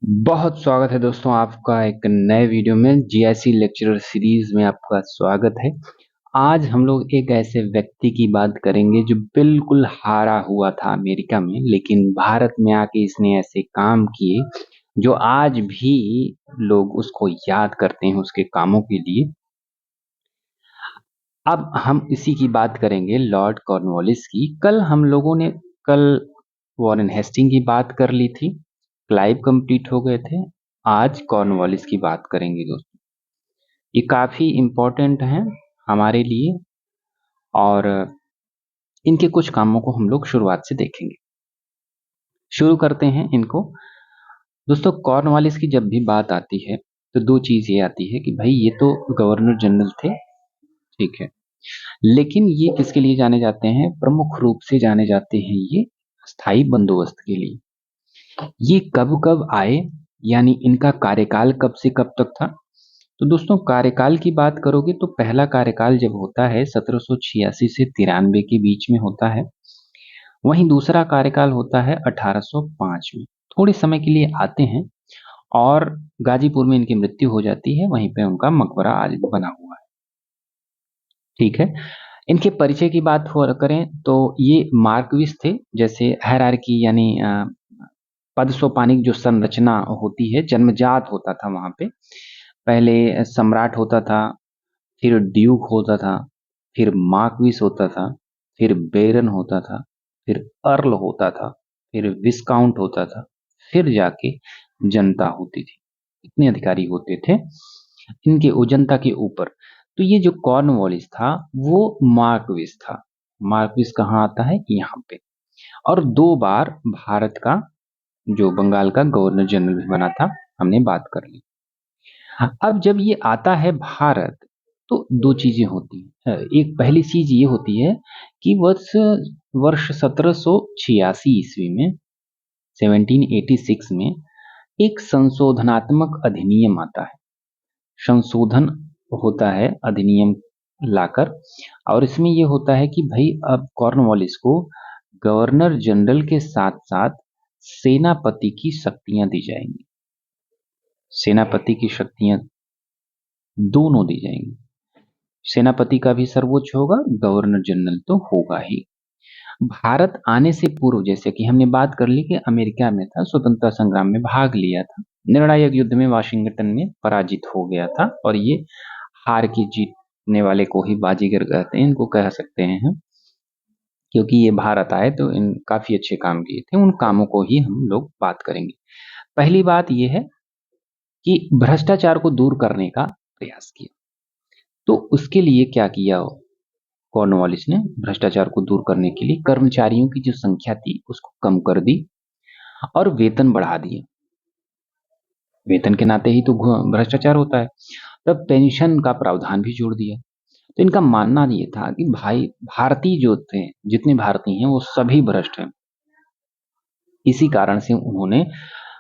बहुत स्वागत है दोस्तों आपका एक नए वीडियो में। जीआईसी लेक्चरर सीरीज में आपका स्वागत है। आज हम लोग एक ऐसे व्यक्ति की बात करेंगे जो बिल्कुल हारा हुआ था अमेरिका में, लेकिन भारत में आके इसने ऐसे काम किए जो आज भी लोग उसको याद करते हैं उसके कामों के लिए। अब हम इसी की बात करेंगे, लॉर्ड कॉर्नवालिस की। कल वॉरेन हेस्टिंग की बात कर ली थी, क्लाइव कंप्लीट हो गए थे। आज कॉर्नवालिस की बात करेंगे दोस्तों। ये काफी इम्पोर्टेंट हैं हमारे लिए और इनके कुछ कामों को हम लोग शुरुआत से देखेंगे। शुरू करते हैं इनको। दोस्तों, कॉर्नवालिस की जब भी बात आती है तो दो चीज ये आती है कि भाई ये तो गवर्नर जनरल थे, ठीक है, लेकिन ये किसके लिए जाने जाते हैं? प्रमुख रूप से जाने जाते हैं ये स्थायी बंदोबस्त के लिए। ये कब कब आए, यानी इनका कार्यकाल कब से कब तक था? तो दोस्तों, कार्यकाल की बात करोगे तो पहला कार्यकाल जब होता है 1786 से 93 के बीच में होता है। वहीं दूसरा कार्यकाल होता है 1805 में। थोड़े समय के लिए आते हैं और गाजीपुर में इनकी मृत्यु हो जाती है। वहीं पे उनका मकबरा आज भी बना हुआ है, ठीक है। इनके परिचय की बात हो करें तो ये मार्कविस थे। जैसे हायरार्की यानी पद सोपानिक जो संरचना होती है, जन्मजात होता था वहां पे। पहले सम्राट होता था, फिर ड्यूक होता था, फिर मार्क्विस होता था, फिर बेरन होता था, फिर अर्ल होता था, फिर विस्काउंट होता था, फिर जाके जनता होती थी। इतने अधिकारी होते थे इनके जनता के ऊपर। तो ये जो कॉर्नवालिस था वो मार्क्विस था। मार्क्विस कहाँ आता है? यहाँ पे। और दो बार भारत का जो बंगाल का गवर्नर जनरल भी बना था, हमने बात कर ली। अब जब ये आता है भारत तो दो चीजें होती हैं। एक पहली चीज ये होती है कि वर्ष वर्ष 1786 ईस्वी में, 1786 में एक संशोधनात्मक अधिनियम आता है। संशोधन होता है अधिनियम लाकर, और इसमें ये होता है कि भाई अब कॉर्नवालिस को गवर्नर जनरल के साथ साथ सेनापति की शक्तियां दी जाएंगी। सेनापति की शक्तियां दोनों दी जाएंगी। सेनापति का भी सर्वोच्च होगा, गवर्नर जनरल तो होगा ही। भारत आने से पूर्व, जैसे कि हमने बात कर ली कि अमेरिका में था, स्वतंत्रता संग्राम में भाग लिया था, निर्णायक युद्ध में वाशिंगटन में पराजित हो गया था। और ये हार की जीतने वाले को ही बाजीगर कहते हैं, इनको कह सकते हैं हम, क्योंकि ये भारत आए तो इन काफी अच्छे काम किए थे। उन कामों को ही हम लोग बात करेंगे। पहली बात यह है कि भ्रष्टाचार को दूर करने का प्रयास किया। तो उसके लिए क्या किया कॉर्नवालिस ने? भ्रष्टाचार को दूर करने के लिए कर्मचारियों की जो संख्या थी उसको कम कर दी और वेतन बढ़ा दिए। वेतन के नाते ही तो भ्रष्टाचार होता है। तब पेंशन का प्रावधान भी जोड़ दिया। तो इनका मानना ये था कि भाई भारतीय जो थे, जितने भारतीय हैं वो सभी भ्रष्ट हैं। इसी कारण से उन्होंने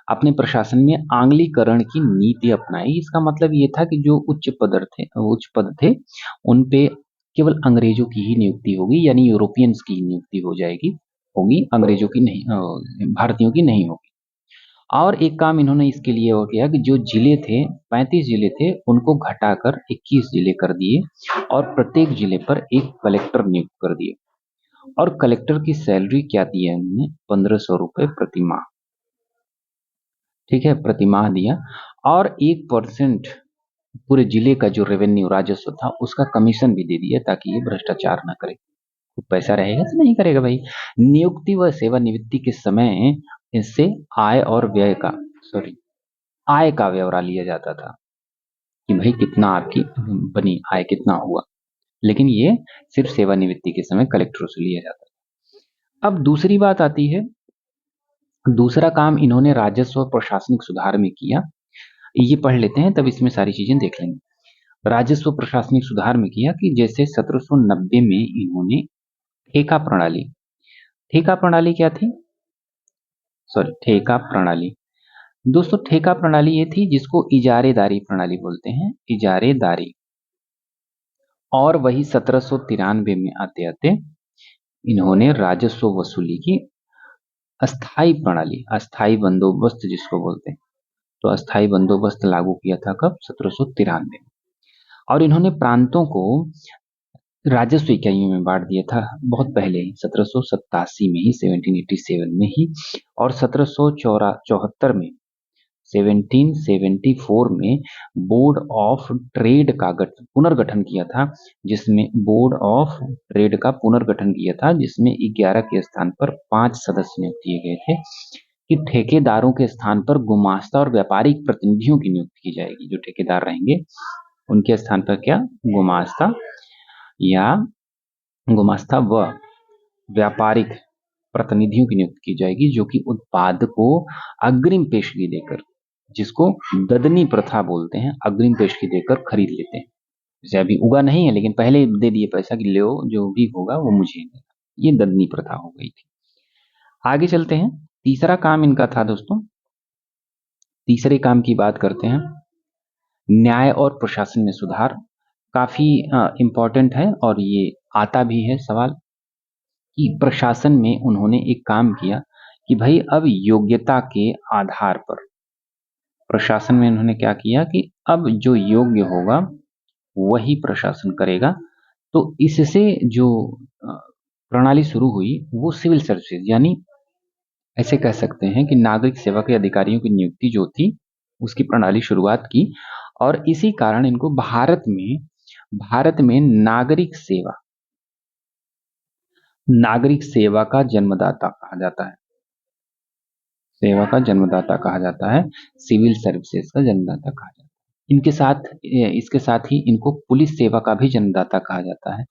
अपने प्रशासन में आंगलीकरण की नीति अपनाई। इसका मतलब ये था कि जो उच्च पद थे उन पे केवल अंग्रेजों की ही नियुक्ति होगी, यानी यूरोपियंस की नियुक्ति हो जाएगी, होगी, अंग्रेजों की नहीं, भारतीयों की नहीं होगी। और एक काम इन्होंने इसके लिए और किया कि जो जिले थे, 35 जिले थे, उनको घटाकर 21 जिले कर दिए और प्रत्येक जिले पर एक कलेक्टर नियुक्त कर दिए। और कलेक्टर की सैलरी क्या दी है उन्होंने? 1500 रुपए प्रति माह, ठीक है, प्रति माह दिया। और 1% पूरे जिले का जो रेवेन्यू राजस्व था उसका कमीशन भी दे दिया, ताकि ये भ्रष्टाचार ना करे। तो पैसा रहेगा तो नहीं करेगा भाई। नियुक्ति व सेवानिवृत्ति के समय इससे आय और व्यय का, सॉरी, आय का ब्यौरा लिया जाता था कि भाई कितना आपकी बनी, आय कितना हुआ। लेकिन ये सिर्फ सेवानिवृत्ति के समय कलेक्टरों से लिया जाता था। अब दूसरी बात आती है, दूसरा काम इन्होंने राजस्व और प्रशासनिक सुधार में किया। ये पढ़ लेते हैं, तब इसमें सारी चीजें देख लेंगे। राजस्व प्रशासनिक सुधार में किया कि जैसे 1790 में इन्होंने ठेका प्रणाली, ठेका प्रणाली क्या थी? सॉरी, ठेका प्रणाली। दोस्तों, ठेका प्रणाली ये थी जिसको इजारेदारी प्रणाली बोलते हैं, इजारेदारी। और वही 1793 में आते आते इन्होंने राजस्व वसूली की अस्थाई प्रणाली, अस्थाई बंदोबस्त जिसको बोलते हैं, तो अस्थायी बंदोबस्त लागू किया था कब? 1793 में। और इन्होंने प्रांतों को राजस्व इकाइयों में बांट दिया था बहुत पहले ही, 1787 में ही, 1787 में ही। और 1774 में, 1774 में बोर्ड ऑफ ट्रेड का पुनर्गठन किया था, जिसमें बोर्ड ऑफ ट्रेड का पुनर्गठन किया था, जिसमें 11 के स्थान पर 5 सदस्य नियुक्त किए गए थे कि ठेकेदारों के स्थान पर गुमास्ता और व्यापारिक प्रतिनिधियों की नियुक्ति की जाएगी। जो ठेकेदार रहेंगे उनके स्थान पर क्या? गुमास्ता या गुमास्ता व व्यापारिक प्रतिनिधियों की नियुक्ति की जाएगी, जो कि उत्पाद को अग्रिम पेशगी देकर, जिसको ददनी प्रथा बोलते हैं, अग्रिम पेशगी देकर खरीद लेते हैं। जैसे अभी उगा नहीं है लेकिन पहले दे दिए पैसा कि लो जो भी होगा वो मुझे देना, ये ददनी प्रथा हो गई थी। आगे चलते हैं। तीसरा काम इनका था दोस्तों, तीसरे काम की बात करते हैं, न्याय और प्रशासन में सुधार। काफी इंपॉर्टेंट है और ये आता भी है सवाल कि प्रशासन में उन्होंने एक काम किया कि भाई अब योग्यता के आधार पर, प्रशासन में उन्होंने क्या किया कि अब जो योग्य होगा वही प्रशासन करेगा। तो इससे जो प्रणाली शुरू हुई वो सिविल सर्विसेज, यानी ऐसे कह सकते हैं कि नागरिक सेवा के अधिकारियों की नियुक्ति जो थी उसकी प्रणाली शुरुआत की। और इसी कारण इनको भारत में नागरिक सेवा का जन्मदाता कहा जाता है। सेवा का जन्मदाता कहा जाता है, सिविल सर्विसेज का जन्मदाता कहा जाता है। इसके साथ ही इनको पुलिस सेवा का भी जन्मदाता कहा जाता है।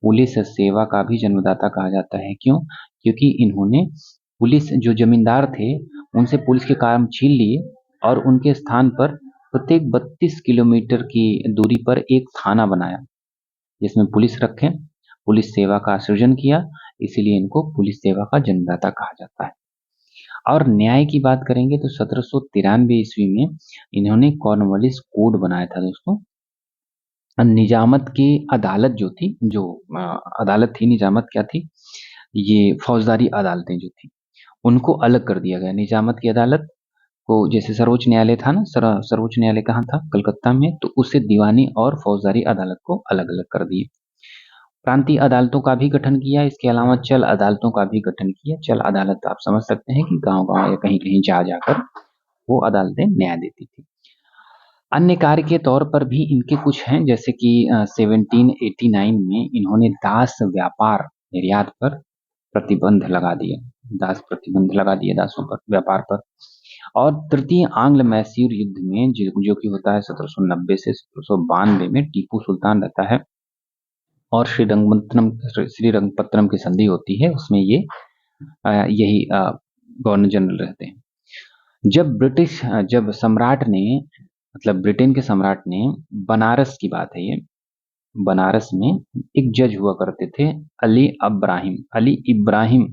पुलिस सेवा का भी जन्मदाता कहा जाता है, क्यों? क्योंकि इन्होंने पुलिस, जो जमींदार थे उनसे पुलिस के काम छीन लिए और उनके स्थान पर प्रत्येक 32 किलोमीटर की दूरी पर एक थाना बनाया जिसमें पुलिस रखें, पुलिस सेवा का सृजन किया, इसीलिए इनको पुलिस सेवा का जन्मदाता कहा जाता है। और न्याय की बात करेंगे तो 1793 ईस्वी में इन्होंने कॉर्नवालिस कोड बनाया था दोस्तों। निजामत की अदालत जो थी, जो अदालत थी, निजामत क्या थी? ये फौजदारी अदालतें जो थी उनको अलग कर दिया गया। निजामत की अदालत को, जैसे सर्वोच्च न्यायालय था ना, सर्वोच्च न्यायालय कहाँ था? कलकत्ता में, तो उससे दीवानी और फौजदारी अदालत को अलग अलग कर दिए। प्रांतीय अदालतों का भी गठन किया, इसके अलावा चल अदालतों का भी गठन किया। चल अदालत आप समझ सकते हैं कि गांव गांव या कहीं कहीं जा जाकर वो अदालतें न्याय देती थी। अन्य कार्य के तौर पर भी इनके कुछ हैं, जैसे कि 1789 में इन्होंने दास व्यापार निर्यात पर प्रतिबंध लगा दिया। प्रतिबंध लगा दिया दासों पर, व्यापार पर। और तृतीय आंग्ल मैसूर युद्ध में जो कि होता है 1790 से 1792 में, टीपू सुल्तान रहता है और श्रीरंगपत्तनम की संधि होती है, उसमें ये यही गवर्नर जनरल रहते हैं। जब सम्राट ने, मतलब ब्रिटेन के सम्राट ने, बनारस की बात है ये, बनारस में एक जज हुआ करते थे अली इब्राहिम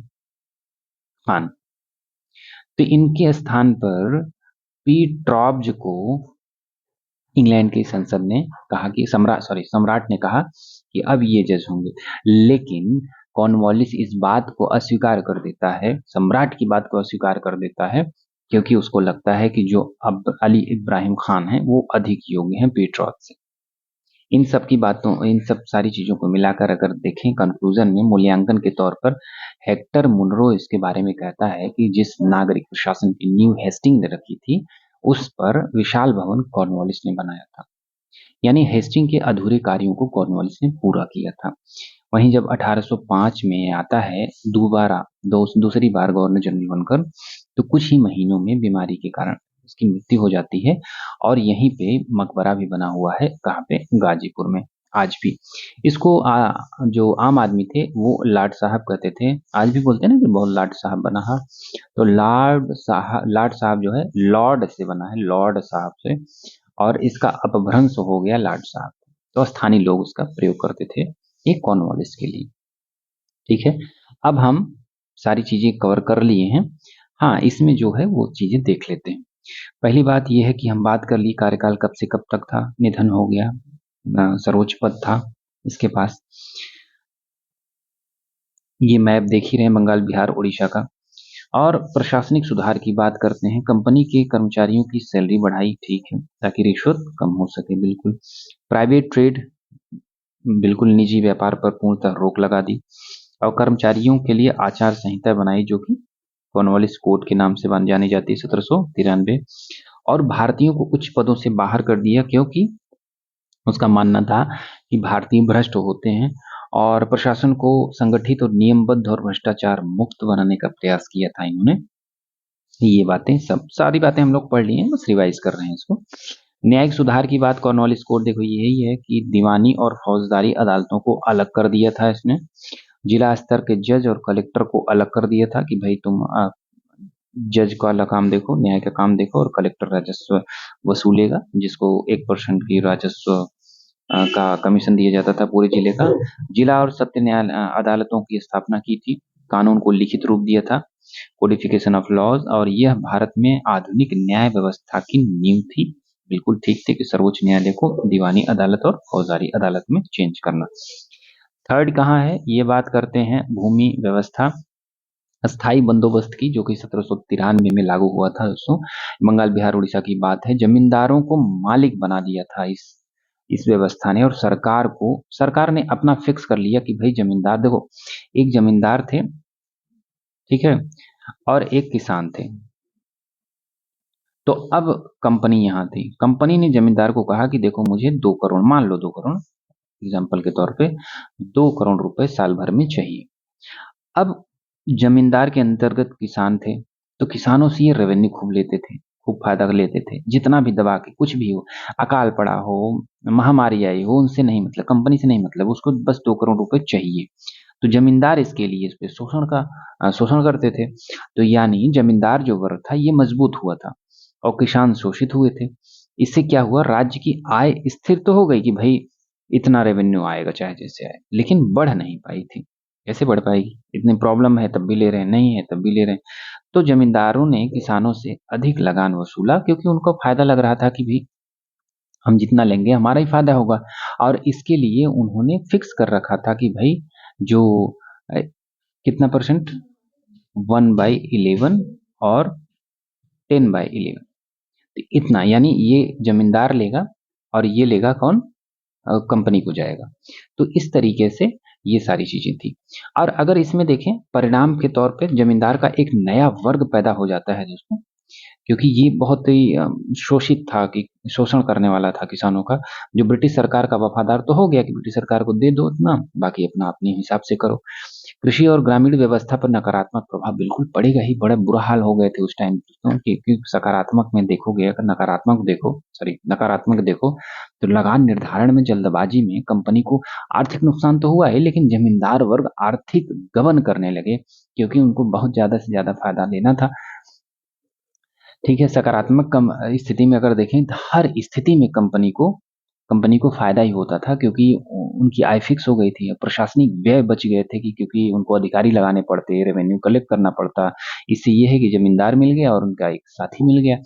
खान। तो इनके स्थान पर पी को इंग्लैंड की संसद ने कहा कि सम्राट ने कहा कि अब ये जज होंगे। लेकिन कॉर्नवालिस इस बात को अस्वीकार कर देता है, सम्राट की बात को अस्वीकार कर देता है, क्योंकि उसको लगता है कि जो अब अली इब्राहिम खान है वो अधिक योग्य हैं पीट्रॉथ से। इन सब सारी चीजों को मिलाकर अगर देखें, कंक्लूजन में मूल्यांकन के तौर पर हेक्टर मुनरो इसके बारे में कहता है कि जिस नागरिक प्रशासन की नींव हेस्टिंग ने रखी थी उस पर विशाल भवन कॉर्नवालिस ने बनाया था। यानी हेस्टिंग के अधूरे कार्यों को कॉर्नवालिस ने पूरा किया था। वहीं जब 1805 में आता है दूसरी बार गवर्नर जनरल बनकर, तो कुछ ही महीनों में बीमारी के कारण उसकी मृत्यु हो जाती है। और यहीं पे मकबरा भी बना हुआ है, कहाँ पे? गाजीपुर में, आज भी। इसको जो आम आदमी थे वो लाड साहब कहते थे, आज भी बोलते हैं ना कि बहुत लाड साहब बना है। तो लाड साहब जो है लॉर्ड से बना है, लॉर्ड साहब से, और इसका अपभ्रंश हो गया लाड साहब। तो स्थानीय लोग उसका प्रयोग करते थे एक कॉर्नवालिस के लिए। ठीक है, अब हम सारी चीजें कवर कर लिए हैं। हाँ, इसमें जो है वो चीजें देख लेते हैं। पहली बात यह है कि हम बात कर ली कार्यकाल कब से कब तक था, निधन हो गया, सर्वोच्च पद था इसके पास। ये मैप देख ही रहे हैं बंगाल, बिहार, उड़ीसा का। और प्रशासनिक सुधार की बात करते हैं, कंपनी के कर्मचारियों की सैलरी बढ़ाई, ठीक है, ताकि रिश्वत कम हो सके, बिल्कुल। प्राइवेट ट्रेड, बिल्कुल निजी व्यापार पर पूर्णतः रोक लगा दी, और कर्मचारियों के लिए आचार संहिता बनाई जो कि कॉर्नवालिस कोड के नाम से जानी जाती है, 1793। और भारतीयों को उच्च पदों से बाहर कर दिया, क्योंकि उसका मानना था कि भारतीय भ्रष्ट होते हैं, और प्रशासन को संगठित और नियमबद्ध और भ्रष्टाचार मुक्त बनाने का प्रयास किया था इन्होंने। ये बातें, सब सारी बातें हम लोग पढ़ लिए हैं, बस रिवाइज कर रहे हैं इसको। न्यायिक सुधार की बात, कॉर्नवालिस कोड देखो यही है कि दीवानी और फौजदारी अदालतों को अलग कर दिया था इसने। जिला स्तर के जज और कलेक्टर को अलग कर दिया था कि भाई तुम जज का काम देखो, न्याय का काम देखो, और कलेक्टर राजस्व वसूलेगा, जिसको 1% की राजस्व का कमीशन दिया जाता था पूरे जिले का। जिला और सत्य न्याय अदालतों की स्थापना की थी, कानून को लिखित रूप दिया था, कोडिफिकेशन ऑफ लॉज, और यह भारत में आधुनिक न्याय व्यवस्था की नींव थी। बिल्कुल ठीक थे कि सर्वोच्च न्यायालय को दीवानी अदालत और फौजदारी अदालत में चेंज करना। थर्ड कहाँ है, ये बात करते हैं भूमि व्यवस्था, स्थायी बंदोबस्त की, जो कि 1793 में लागू हुआ था दोस्तों। बंगाल, बिहार, उड़ीसा की बात है। जमींदारों को मालिक बना दिया था इस व्यवस्था ने, और सरकार ने अपना फिक्स कर लिया कि भाई जमींदार, देखो एक जमींदार थे, ठीक है, और एक किसान थे। तो अब कंपनी यहाँ थी, कंपनी ने जमींदार को कहा कि देखो मुझे 2 करोड़, मान लो 2 करोड़ एग्जाम्पल के तौर पे, 2 करोड़ रुपए साल भर में चाहिए। अब जमींदार के अंतर्गत किसान थे, तो किसानों से ये रेवेन्यू खूब लेते थे, खूब फायदा लेते थे, जितना भी दबा के कुछ भी हो, अकाल पड़ा हो, महामारी आई हो, उनसे नहीं मतलब, कंपनी से नहीं मतलब, उसको बस 2 करोड़ रुपए चाहिए। तो जमींदार इसके लिए इस पे शोषण करते थे। तो यानी जमींदार जो वर्ग था ये मजबूत हुआ था, और किसान शोषित हुए थे। इससे क्या हुआ, राज्य की आय स्थिर तो हो गई कि भाई इतना रेवेन्यू आएगा चाहे जैसे आए, लेकिन बढ़ नहीं पाई थी। कैसे बढ़ पाएगी, इतनी प्रॉब्लम है तब भी ले रहे हैं, नहीं है तब भी ले रहे हैं। तो जमींदारों ने किसानों से अधिक लगान वसूला, क्योंकि उनको फायदा लग रहा था कि भाई हम जितना लेंगे हमारा ही फायदा होगा। और इसके लिए उन्होंने फिक्स कर रखा था कि भाई जो कितना परसेंट, 1/11 और 10/11, तो इतना, यानी ये जमींदार लेगा और ये लेगा कौन, कंपनी को जाएगा। तो इस तरीके से ये सारी चीजें थी। और अगर इसमें देखें परिणाम के तौर पे, जमींदार का एक नया वर्ग पैदा हो जाता है दोस्तों, क्योंकि ये बहुत ही शोषित था, कि शोषण करने वाला था किसानों का। जो ब्रिटिश सरकार का वफादार तो हो गया कि ब्रिटिश सरकार को दे दो इतना, बाकी अपना अपने हिसाब से करो। कृषि और ग्रामीण व्यवस्था पर नकारात्मक प्रभाव बिल्कुल पड़ेगा ही, बड़े बुरा हाल हो गए थे उस टाइम दोस्तों, क्योंकि सकारात्मक में देखोगे, अगर नकारात्मक देखो तो लगान निर्धारण में जल्दबाजी में कंपनी को आर्थिक नुकसान तो हुआ है, लेकिन जमींदार वर्ग आर्थिक गबन करने लगे, क्योंकि उनको बहुत ज्यादा से ज्यादा फायदा लेना था। ठीक है, सकारात्मक स्थिति में अगर देखें तो हर स्थिति में कंपनी को फायदा ही होता था, क्योंकि उनकी आय फिक्स हो गई थी, प्रशासनिक व्यय बच गए थे, कि क्योंकि उनको अधिकारी लगाने पड़ते, रेवेन्यू कलेक्ट करना पड़ता। इससे ये है कि जमींदार मिल गया और उनका एक साथी मिल गया,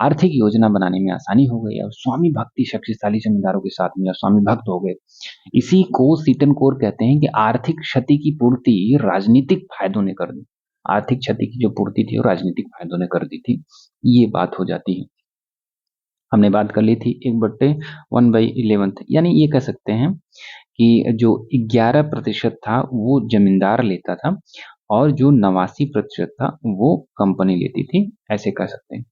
आर्थिक योजना बनाने में आसानी हो गई, और स्वामी भक्ति शक्तिशाली जमींदारों के साथ मिला, स्वामी भक्त हो गए। इसी को सीटन कोर कहते हैं कि आर्थिक क्षति की पूर्ति राजनीतिक फायदों ने कर दी। आर्थिक क्षति की जो पूर्ति थी वो राजनीतिक फायदों ने कर दी थी, ये बात हो जाती है। हमने बात कर ली थी 1/11, यानी ये कह सकते हैं कि जो 11% था वो जमींदार लेता था, और जो 89% था वो कंपनी लेती थी, ऐसे कह सकते हैं।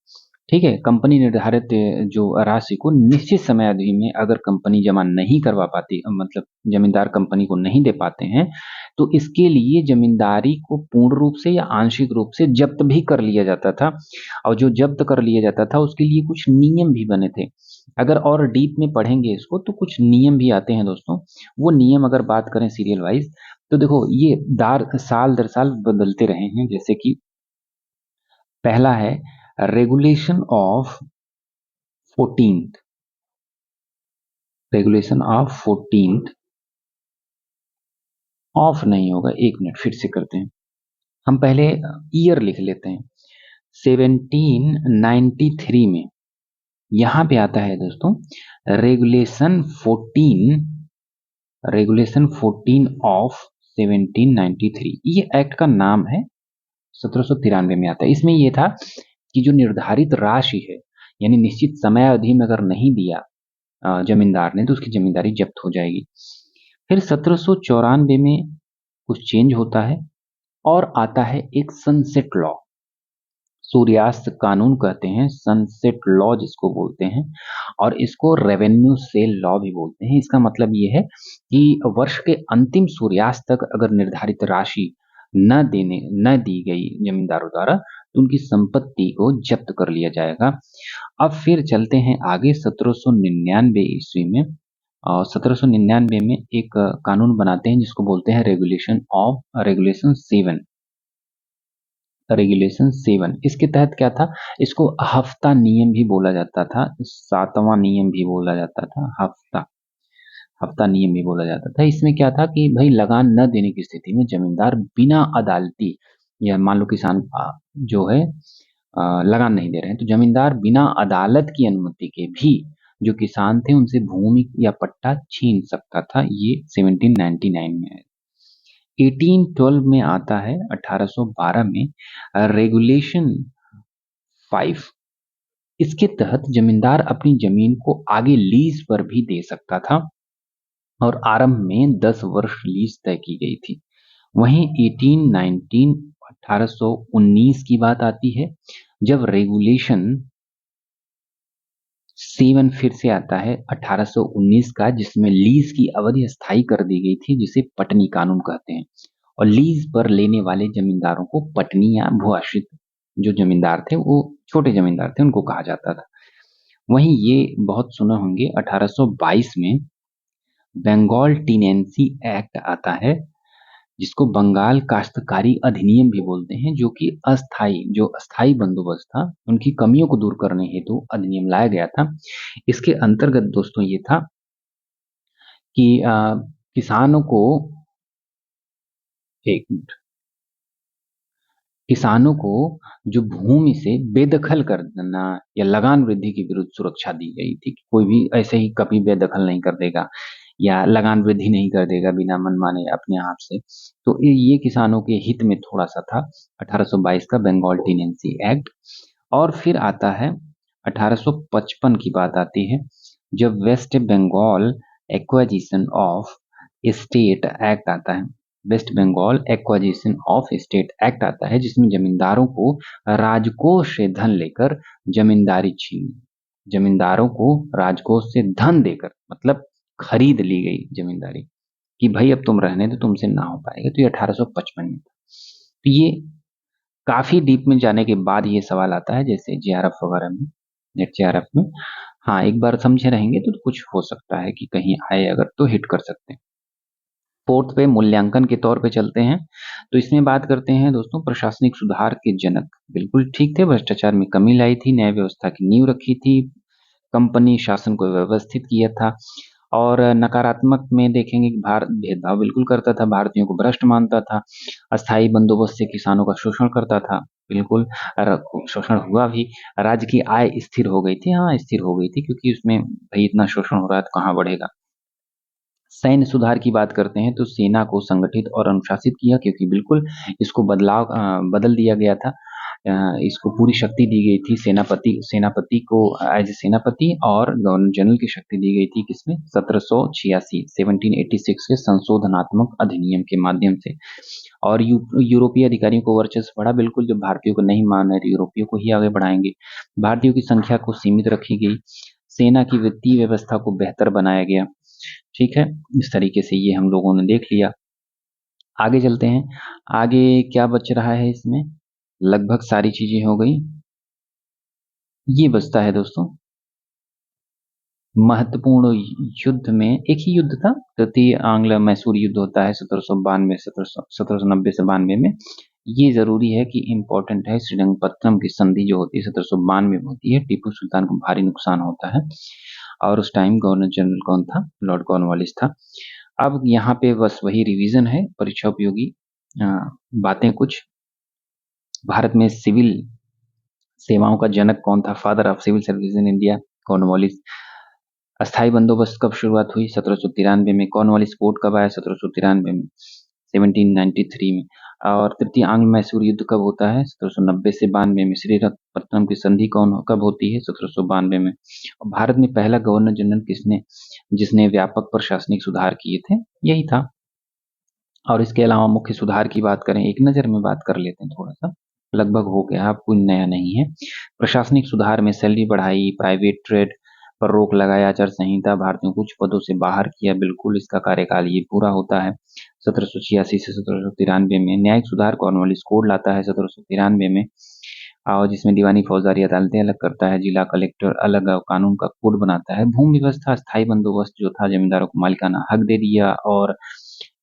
ठीक है, कंपनी निर्धारित जो राशि को निश्चित समय अवधि में अगर कंपनी जमा नहीं करवा पाती, मतलब जमींदार कंपनी को नहीं दे पाते हैं, तो इसके लिए जमींदारी को पूर्ण रूप से या आंशिक रूप से जब्त भी कर लिया जाता था। और जो जब्त कर लिया जाता था उसके लिए कुछ नियम भी बने थे। अगर और डीप में पढ़ेंगे इसको तो कुछ नियम भी आते हैं दोस्तों। वो नियम अगर बात करें सीरियल वाइज, तो देखो ये साल दर साल बदलते रहे हैं। जैसे कि पहला है regulation of 14th, regulation of 14th, of नहीं होगा, 1 मिनट फिर से करते हैं। हम पहले ईयर लिख लेते हैं। 1793 में यहां पे आता है दोस्तों रेगुलेशन 14 ऑफ 1793, ये एक्ट का नाम है। 1793 में आता है। इसमें ये था कि जो निर्धारित राशि है, यानी निश्चित समय अवधि में अगर नहीं दिया जमींदार ने, तो उसकी जमींदारी जब्त हो जाएगी। फिर 1794 में कुछ चेंज होता है और आता है एक सनसेट लॉ, सूर्यास्त कानून कहते हैं, सनसेट लॉ जिसको बोलते हैं, और इसको रेवेन्यू सेल लॉ भी बोलते हैं। इसका मतलब ये है कि वर्ष के अंतिम सूर्यास्त तक अगर निर्धारित राशि न दी गई जमींदारों द्वारा, तो उनकी संपत्ति को जब्त कर लिया जाएगा। अब फिर चलते हैं आगे 1799 ईस्वी में, और 1799 में एक कानून बनाते हैं जिसको बोलते हैं रेगुलेशन 7। इसके तहत क्या था, इसको हफ्ता नियम भी बोला जाता था, 7वां नियम भी बोला जाता था, हफ्ता नियम भी बोला जाता था। इसमें क्या था कि भाई लगान न देने की स्थिति में जमींदार बिना अदालती, या मान लो किसान जो है लगान नहीं दे रहे हैं, तो जमींदार बिना अदालत की अनुमति के भी जो किसान थे उनसे भूमि या पट्टा छीन सकता था। ये 1799 में है। 1812 में आता है, 1812 में रेगुलेशन 5। इसके तहत जमींदार अपनी जमीन को आगे लीज पर भी दे सकता था, और आरंभ में 10 वर्ष लीज तय की गई थी। वहीं 1819 की बात आती है, जब रेगुलेशन 7 फिर से आता है 1819 का, जिसमें लीज की अवधि स्थायी कर दी गई थी, जिसे पटनी कानून कहते हैं। और लीज पर लेने वाले जमींदारों को पटनी या भू आश्रित जो जमींदार थे, वो छोटे जमींदार थे, उनको कहा जाता था। वहीं ये बहुत सुने होंगे, 1822 में बंगाल टीनेंसी एक्ट आता है, जिसको बंगाल काश्तकारी अधिनियम भी बोलते हैं, जो कि अस्थाई बंदोबस्त था, उनकी कमियों को दूर करने हेतु अधिनियम लाया गया था। इसके अंतर्गत दोस्तों ये था कि किसानों को एक मिनट किसानों को जो भूमि से बेदखल कर देना या लगान वृद्धि के विरुद्ध सुरक्षा दी गई थी, कि कोई भी ऐसे ही कभी बेदखल नहीं कर देगा या लगान वृद्धि नहीं कर देगा बिना मनमाने अपने आप से। तो ये किसानों के हित में थोड़ा सा था, 1822 का बंगाल टीनेंसी एक्ट। और फिर आता है 1855 की बात आती है, जब West Bengal acquisition of state act आता है। West Bengal acquisition of state act आता है, जिसमें जमींदारों को राजकोष से धन लेकर जमींदारों को राजकोष से धन देकर, मतलब खरीद ली गई जमींदारी, कि भाई अब तुम रहने दो, तुमसे ना हो पाएगा। तो ये 1855 में था। तो ये काफी डीप में जाने के बाद ये सवाल आता है, जैसे जेआरएफ वगैरह में, नेट जेआरएफ में। हाँ, एक बार समझे रहेंगे तो कुछ हो सकता है कि कहीं आए अगर तो हिट कर सकते हैं। फोर्थ पे मूल्यांकन के तौर पे चलते हैं, तो इसमें बात करते हैं दोस्तों प्रशासनिक सुधार के जनक। बिल्कुल ठीक थे, भ्रष्टाचार में कमी लाई थी, न्याय व्यवस्था की नींव रखी थी, कंपनी शासन को व्यवस्थित किया था। और नकारात्मक में देखेंगे कि भारत भेदभाव बिल्कुल करता था, भारतीयों को भ्रष्ट मानता था, अस्थायी बंदोबस्त से किसानों का शोषण करता था। बिल्कुल शोषण हुआ भी, राज्य की आय स्थिर हो गई थी। हाँ, स्थिर हो गई थी, क्योंकि उसमें भाई इतना शोषण हो रहा है तो कहाँ बढ़ेगा। सैन्य सुधार की बात करते हैं तो सेना को संगठित और अनुशासित किया, क्योंकि बिल्कुल इसको बदल दिया गया था। इसको पूरी शक्ति दी गई थी, सेनापति को एज ए सेनापति, और गवर्नर जनरल की शक्ति दी गई थी किसमें, 1786 के संशोधनात्मक अधिनियम के माध्यम से। और यूरोपीय अधिकारियों को वर्चस्व बढ़ा, बिल्कुल जब भारतीयों को नहीं मान रहे तो यूरोपियों को ही आगे बढ़ाएंगे। भारतीयों की संख्या को सीमित रखी गई, सेना की वित्तीय व्यवस्था को बेहतर बनाया गया। ठीक है, इस तरीके से ये हम लोगों ने देख लिया। आगे चलते हैं, आगे क्या बच रहा है इसमें, लगभग सारी चीजें हो गई। ये बचता है दोस्तों महत्वपूर्ण युद्ध में, एक ही युद्ध था, तृतीय आंग्ल मैसूर युद्ध होता है 1790 से 92 में। ये जरूरी है कि इम्पोर्टेंट है, श्रीरंगपट्टनम की संधि जो होती है 1792 में होती है, टीपू सुल्तान को भारी नुकसान होता है, और उस टाइम गवर्नर जनरल कौन था, लॉर्ड कॉर्नवालिस था। अब यहाँ पे बस वही रिवीजन है, परीक्षा उपयोगी बातें कुछ। भारत में सिविल सेवाओं का जनक कौन था, father of civil service in India, Cornwallis. अस्थाई बंदोबस्त कब शुरुआत हुई, 1793 में। कॉर्नवालिस पोर्ट कब आया, 1793 में। 1793 में। और तृतीय आंग्ल मैसूर युद्ध कब होता है? 1790 से 92 में। श्रीरंगपट्टनम की संधि कब होती है? 1792 में। और भारत में पहला गवर्नर जनरल किसने जिसने व्यापक प्रशासनिक सुधार किए थे? यही था। और इसके अलावा मुख्य सुधार की बात करें, एक नज़र में बात कर लेते हैं, थोड़ा सा लगभग हो गया, अब कोई नया नहीं है। प्रशासनिक सुधार में सैलरी बढ़ाई, प्राइवेट ट्रेड पर रोक लगाया, आचार संहिता भारतीयों को कुछ पदों से बाहर किया, बिल्कुल इसका कार्यकाल ये पूरा होता है 1786 से 1793 में। न्यायिक सुधार कॉर्नवालिस कोड लाता है 1793 में, और जिसमें दीवानी फौजदारी अदालतें अलग करता है, जिला कलेक्टर अलग कानून का कोड बनाता है। भूमि व्यवस्था स्थायी बंदोबस्त जो था, जमींदारों को मालिकाना हक दे दिया, और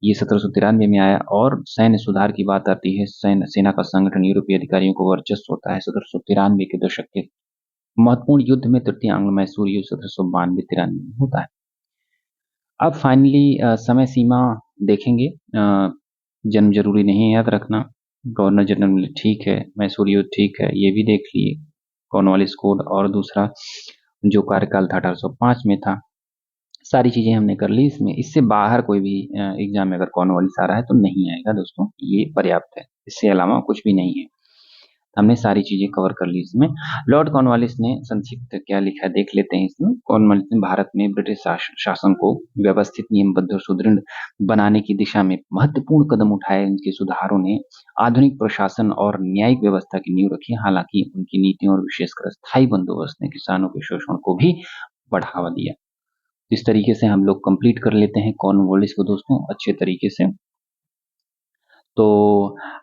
ये 1793 में आया। और सैन्य सुधार की बात आती है, सेना का संगठन, यूरोपीय अधिकारियों को वर्चस्व होता है 1793 के दशक के महत्वपूर्ण युद्ध में। तृतीय आंग्ल मैसूर युद्ध 1792-93 में होता है। अब फाइनली समय सीमा देखेंगे। जन्म जरूरी नहीं है याद रखना। गवर्नर जनरल ठीक है, मैसूर युद्ध ठीक है, ये भी देख लिए, कॉर्नवालिस कोड, और दूसरा जो कार्यकाल था 1805 में था। सारी चीजें हमने कर ली इसमें। इससे बाहर कोई भी एग्जाम में अगर कॉर्नवालिस आ रहा है तो नहीं आएगा दोस्तों, ये पर्याप्त है, इससे अलावा कुछ भी नहीं है। हमने सारी चीजें कवर कर ली इसमें। लॉर्ड कॉर्नवालिस ने संक्षिप्त क्या लिखा है देख लेते हैं इसमें। कॉर्नवालिस ने भारत में ब्रिटिश शासन को व्यवस्थित, नियमबद्ध और सुदृढ़ बनाने की दिशा में महत्वपूर्ण कदम उठाए। उनके सुधारों ने आधुनिक प्रशासन और न्यायिक व्यवस्था की नींव रखी। हालांकि उनकी नीतियों और विशेषकर स्थायी बंदोबस्त ने किसानों के शोषण को भी बढ़ावा दिया। इस तरीके से हम लोग कंप्लीट कर लेते हैं कॉर्नवालिस को दोस्तों अच्छे तरीके से। तो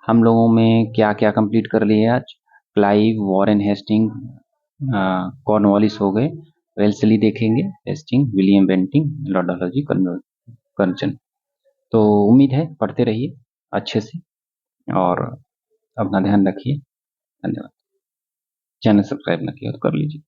हम लोगों में क्या क्या कंप्लीट कर लिए आज? क्लाइव, वॉरेन हेस्टिंग, कॉर्नवालिस हो गए, वेल्सली देखेंगे, Hasting, William Bentinck, Lord Dalhousie, Curzon. तो उम्मीद है पढ़ते रहिए अच्छे से और अपना ध्यान रखिए। धन्यवाद। चैनल सब्सक्राइब न किया तो कर लीजिए।